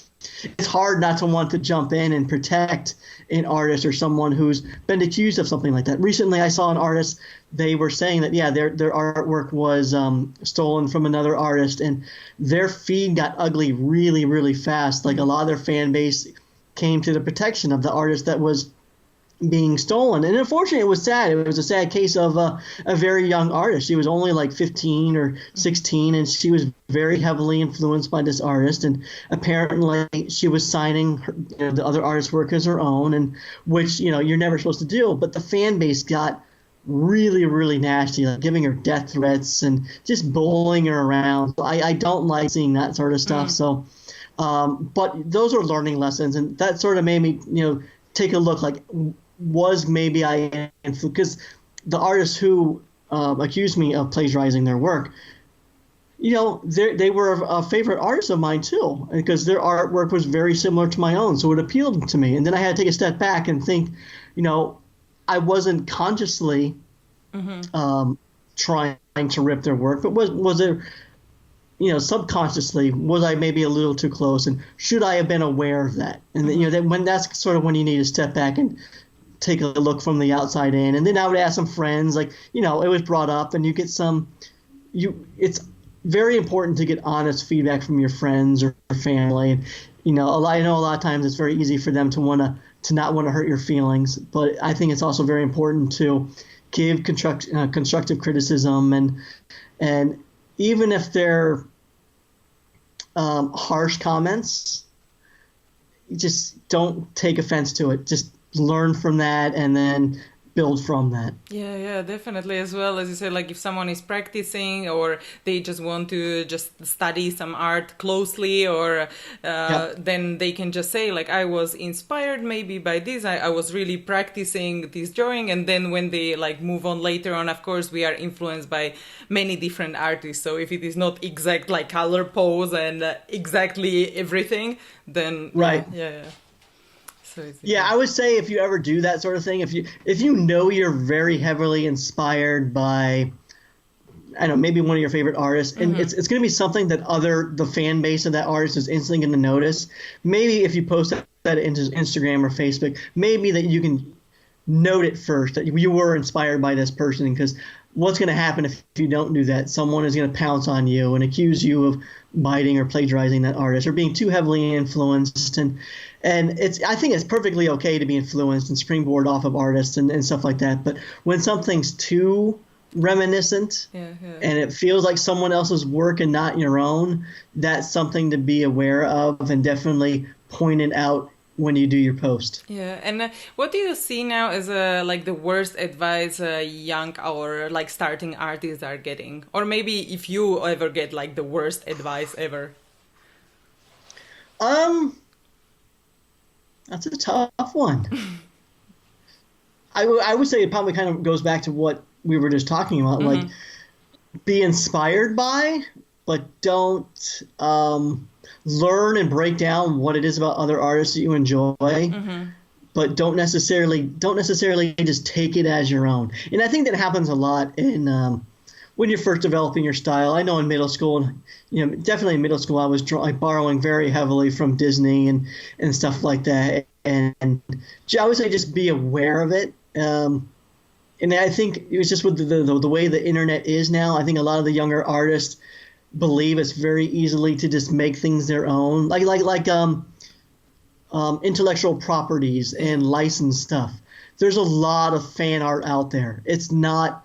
it's hard not to want to jump in and protect an artist or someone who's been accused of something like that. Recently, I saw an artist. They were saying that their artwork was stolen from another artist, and their feed got ugly really, really fast. Like a lot of their fan base came to the protection of the artist that was being stolen. And unfortunately, it was sad. It was a sad case of a very young artist. She was only like 15 or 16, and she was very heavily influenced by this artist. And apparently, she was signing the other artist's work as her own, and which you're never supposed to do. But the fan base got really, really nasty, like giving her death threats and just bullying her around. I don't like seeing that sort of stuff. So, but those are learning lessons, and that sort of made me, take a look. Like, was maybe I because the artists who accused me of plagiarizing their work, they were a favorite artist of mine too, because their artwork was very similar to my own, so it appealed to me. And then I had to take a step back and think, I wasn't consciously trying to rip their work, but was there, subconsciously, was I maybe a little too close, and should I have been aware of that? And that's sort of when you need to step back and take a look from the outside in. And then I would ask some friends, like, it was brought up, and you get it's very important to get honest feedback from your friends or family. And, I know a lot of times it's very easy for them to not want to hurt your feelings, but I think it's also very important to give constructive criticism, and even if they're harsh comments, you just don't take offense to it. Just learn from that and then build from that. Yeah, definitely. As well, as you said, like if someone is practicing or they just want to just study some art closely, or then they can just say, like, I was inspired maybe by this. I was really practicing this drawing. And then when they like move on later on, of course, we are influenced by many different artists. So if it is not exact like color pose and exactly everything, then right. Yeah. So I would say if you ever do that sort of thing, if you know you're very heavily inspired by, I don't know, maybe one of your favorite artists, and it's going to be something that the fan base of that artist is instantly going to notice. Maybe if you post that into Instagram or Facebook, maybe that you can note it first, that you were inspired by this person, because what's going to happen if you don't do that? Someone is going to pounce on you and accuse you of biting or plagiarizing that artist or being too heavily influenced. And I think it's perfectly okay to be influenced and springboard off of artists and stuff like that. But when something's too reminiscent and it feels like someone else's work and not your own, that's something to be aware of and definitely point it out when you do your post. Yeah, and what do you see now as like the worst advice young or like starting artists are getting? Or maybe if you ever get like the worst advice ever? That's a tough one. I would say it probably kind of goes back to what we were just talking about, like be inspired by, but don't learn and break down what it is about other artists that you enjoy, but don't necessarily just take it as your own. And I think that happens a lot in when you're first developing your style. I know in middle school, definitely in middle school, I was borrowing very heavily from Disney and stuff like that. And I would say just be aware of it. And I think it was just with the way the internet is now. I think a lot of the younger artists believe it's very easily to just make things their own, like intellectual properties and licensed stuff. There's a lot of fan art out there. It's not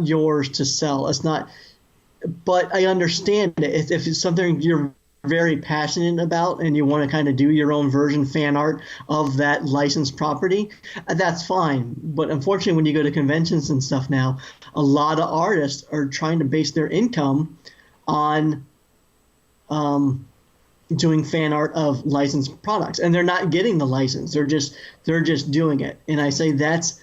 yours to sell. It's not. But I understand it. If it's something you're very passionate about and you want to kind of do your own version fan art of that licensed property, that's fine. But unfortunately, when you go to conventions and stuff now, a lot of artists are trying to base their income on doing fan art of licensed products, and they're not getting the license. They're just doing it. And I say that's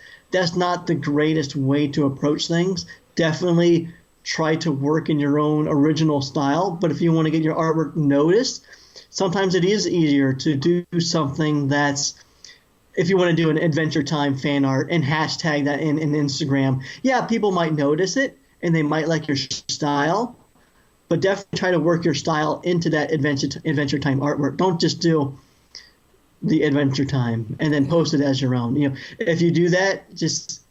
not the greatest way to approach things. Definitely try to work in your own original style. But if you want to get your artwork noticed, sometimes it is easier to do something that's if you want to do an Adventure Time fan art and hashtag that in Instagram, yeah, people might notice it and they might like your style, but definitely try to work your style into that Adventure Time artwork. Don't just do the Adventure Time and then post it as your own. If you do that, just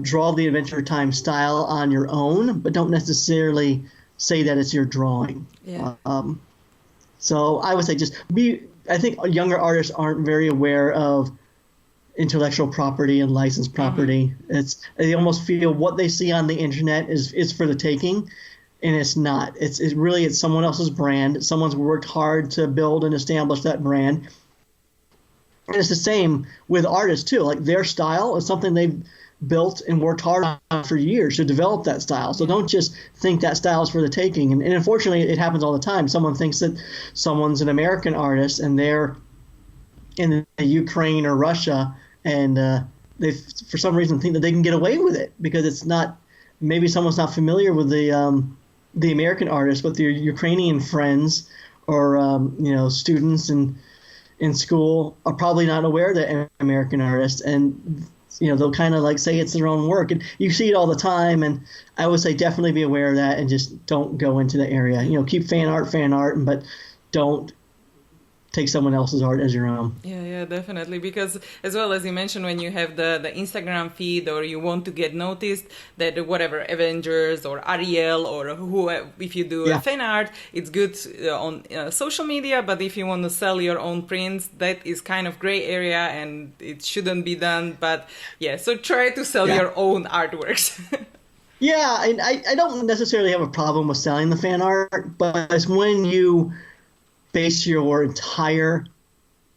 draw the Adventure Time style on your own, but don't necessarily say that it's your drawing. Yeah. So I would say I think younger artists aren't very aware of intellectual property and licensed property. They almost feel what they see on the internet is for the taking, and it's not. It's someone else's brand. Someone's worked hard to build and establish that brand. And it's the same with artists too. Like their style is something they've built and worked hard on for years to develop that style. So don't just think that style is for the taking. And unfortunately, it happens all the time. Someone thinks that someone's an American artist and they're in the Ukraine or Russia, and they for some reason think that they can get away with it because it's not. Maybe someone's not familiar with the American artist, but their Ukrainian friends or students in school are probably not aware that an American artist, and they'll kind of like say it's their own work, and you see it all the time. And I would say definitely be aware of that and just don't go into the area. Keep fan art, but don't take someone else's art as your own. Yeah, definitely. Because as well as you mentioned, when you have the Instagram feed or you want to get noticed, that whatever Avengers or Ariel or who, if you do fan art, it's good on social media. But if you want to sell your own prints, that is kind of gray area and it shouldn't be done. But yeah, so try to sell your own artworks. Yeah, and I don't necessarily have a problem with selling the fan art, but it's when you base your entire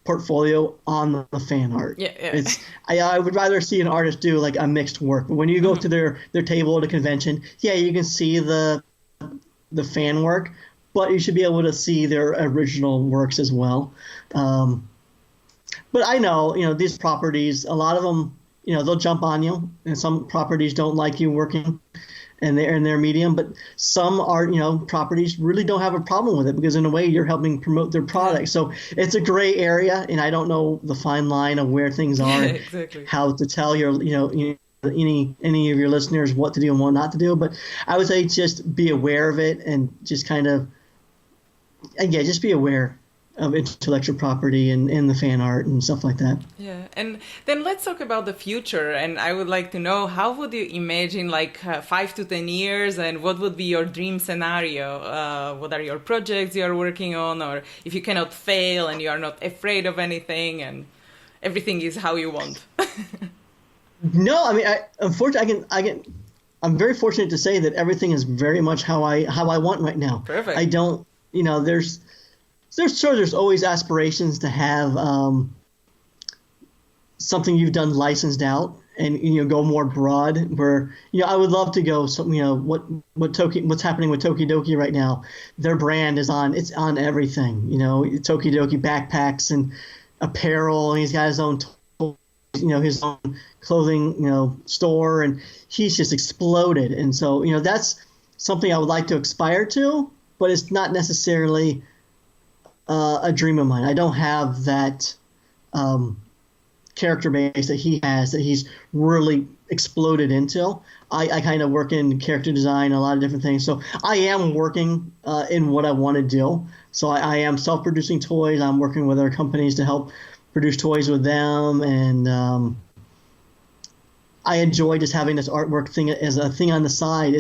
portfolio on the fan art. Yeah. I would rather see an artist do like a mixed work. But when you go to their table at a convention, you can see the fan work, but you should be able to see their original works as well. But I know, these properties, a lot of them, they'll jump on you, and some properties don't like you working in their medium, but some art, properties really don't have a problem with it because in a way you're helping promote their product. So it's a gray area, and I don't know the fine line of where things are, exactly. How to tell any of your listeners what to do and what not to do. But I would say just be aware of it and just kind of, just be aware of intellectual property and the fan art and stuff like that. Yeah, and then let's talk about the future. And I would like to know, how would you imagine 5 to 10 years, and what would be your dream scenario? What are your projects you're working on, or if you cannot fail and you are not afraid of anything and everything is how you want? No, I mean, unfortunately, I'm very fortunate to say that everything is very much how I want right now. Perfect. I don't, there's always aspirations to have something you've done licensed out and go more broad. Where I would love to go. So what's happening with Tokidoki right now? Their brand is on everything. Tokidoki backpacks and apparel, and he's got his own his own clothing store, and he's just exploded. And so that's something I would like to aspire to, but it's not necessarily a dream of mine. I don't have that character base that he has, that he's really exploded into. I kind of work in character design, a lot of different things. So I am working in what I want to do. So I am self-producing toys. I'm working with other companies to help produce toys with them. And I enjoy just having this artwork thing as a thing on the side.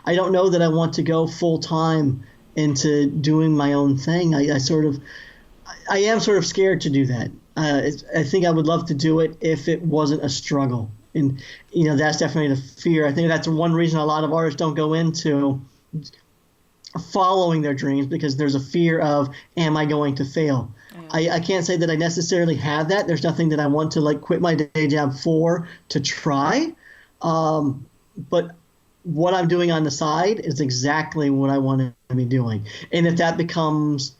I don't know that I want to go full time into doing my own thing. I am sort of scared to do that. I think I would love to do it if it wasn't a struggle. And, that's definitely the fear. I think that's one reason a lot of artists don't go into following their dreams, because there's a fear of, am I going to fail? Yeah. I can't say that I necessarily have that. There's nothing that I want to quit my day job to try. But what I'm doing on the side is exactly what I want to be doing. And if that becomes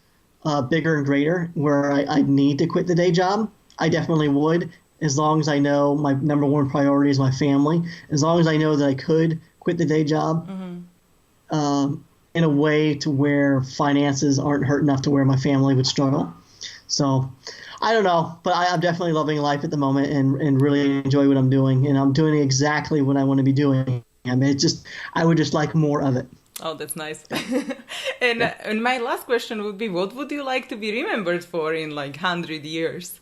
bigger and greater, where I need to quit the day job, I definitely would, as long as I know my number one priority is my family, as long as I know that I could quit the day job in a way to where finances aren't hurt enough to where my family would struggle. So I don't know, but I'm definitely loving life at the moment and really enjoy what I'm doing. And I'm doing exactly what I want to be doing. I mean, I would just like more of it. Oh, that's nice. And my last question would be, what would you like to be remembered for in like 100 years?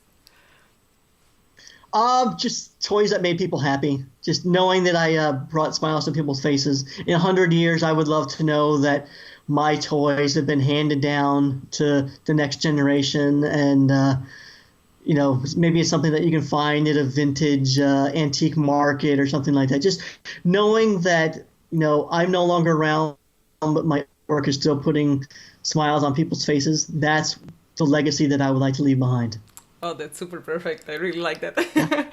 Just toys that made people happy. Just knowing that I brought smiles to people's faces. In 100 years, I would love to know that my toys have been handed down to the next generation, and maybe it's something that you can find at a vintage antique market or something like that. Just knowing that I'm no longer around, but my work is still putting smiles on people's faces. That's the legacy that I would like to leave behind. Oh, that's super perfect. I really like that. Yeah.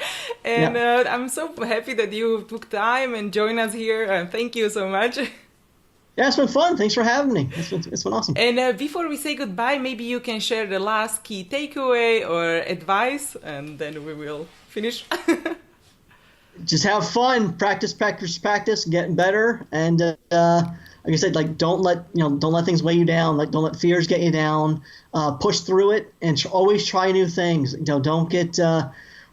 And I'm so happy that you took time and joined us here. Thank you so much. Yeah, it's been fun. Thanks for having me. It's been awesome. And before we say goodbye, maybe you can share the last key takeaway or advice, and then we will finish. Just have fun. Practice, practice, practice. Getting better. And like I said, don't let things weigh you down. Don't let fears get you down. Push through it and always try new things. Don't get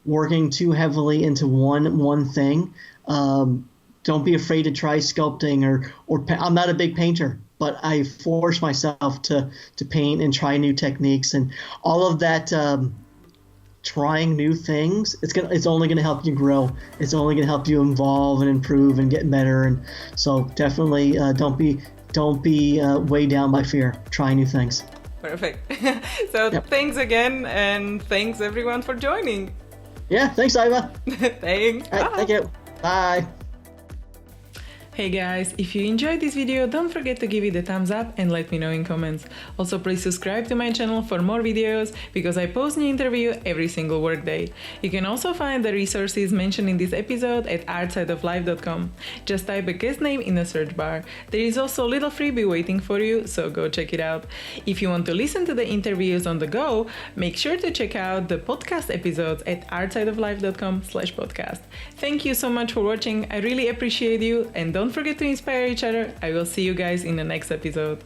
working too heavily into one thing. Don't be afraid to try sculpting or I'm not a big painter, but I force myself to paint and try new techniques and all of that. Trying new things, it's only going to help you grow. It's only going to help you evolve and improve and get better. And so definitely don't be weighed down by fear. Try new things. Perfect. So Yep. Thanks again, and thanks everyone for joining. Yeah, thanks, Iva. Thanks. All right, Bye. thank you. Bye. Hey guys, if you enjoyed this video, don't forget to give it a thumbs up and let me know in comments. Also, please subscribe to my channel for more videos because I post new interview every single workday. You can also find the resources mentioned in this episode at artsideoflife.com. Just type a guest name in the search bar. There is also a little freebie waiting for you, so go check it out. If you want to listen to the interviews on the go, make sure to check out the podcast episodes at artsideoflife.com/podcast. Thank you so much for watching. I really appreciate you, and don't forget to inspire each other. I will see you guys in the next episode.